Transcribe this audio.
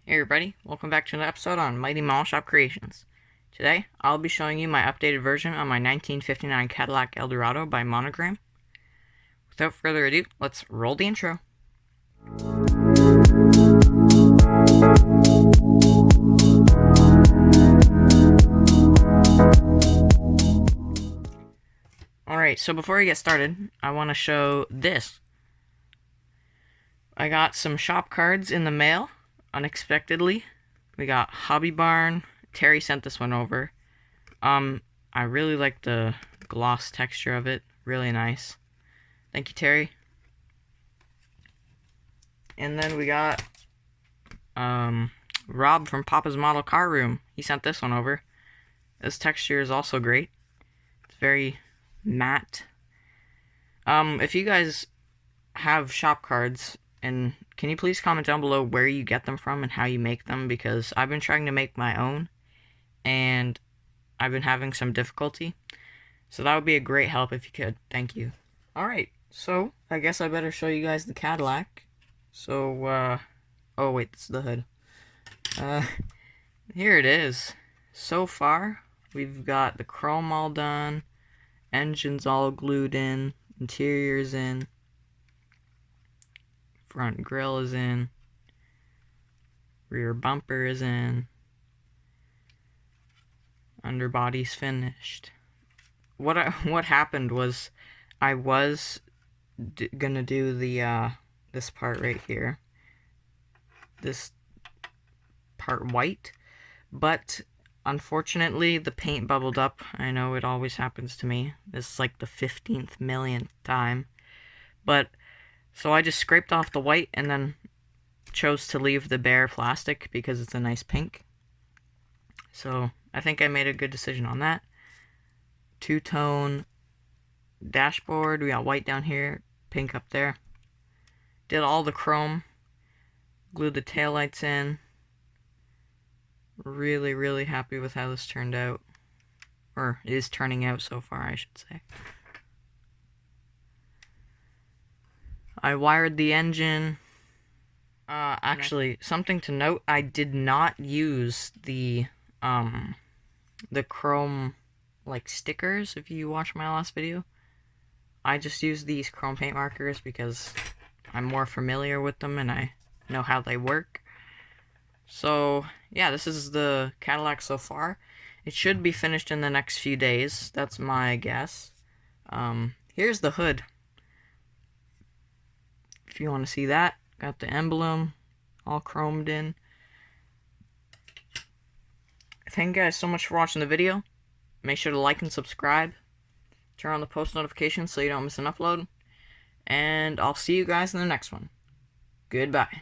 Hey everybody, welcome back to another episode on Mighty Mall Shop Creations. Today, I'll be showing you my updated version on my 1959 Cadillac Eldorado by Monogram. Without further ado, let's roll the intro. Alright, so before we get started, I want to show this. I got some shop cards in the mail, unexpectedly. We got Hobby Barn. Terry sent this one over. I really like the gloss texture of it. Really nice. Thank you, Terry. And then we got Rob from Papa's Model Car Room. He sent this one over. This texture is also great. It's very matte. If you guys have shop cards, and can you please comment down below where you get them from and how you make them, because I've been trying to make my own and I've been having some difficulty. So that would be a great help if you could. Thank you. Alright, so I guess I better show you guys the Cadillac. So, oh wait, this is the hood. Here it is. So far, we've got the chrome all done, engines all glued in, interior's in, front grille is in, rear bumper is in, underbody's finished. What happened was I was gonna do the this part right here, this part white, but unfortunately the paint bubbled up. I know it always happens to me. This is like the 15th millionth time, but so I just scraped off the white and then chose to leave the bare plastic because it's a nice pink. So I think I made a good decision on that. Two-tone dashboard. We got white down here, pink up there. Did all the chrome. Glued the taillights in. Really, really happy with how this turned out. Or is turning out so far, I should say. I wired the engine. Actually, something to note, I did not use the chrome, like, stickers, if you watched my last video. I just used these chrome paint markers because I'm more familiar with them and I know how they work. So, yeah, this is the Cadillac so far. It should be finished in the next few days. That's my guess. Here's the hood. If you want to see that, got the emblem all chromed in. Thank you guys so much for watching the video. Make sure to like and subscribe. Turn on the post notifications so you don't miss an upload. And I'll see you guys in the next one. Goodbye.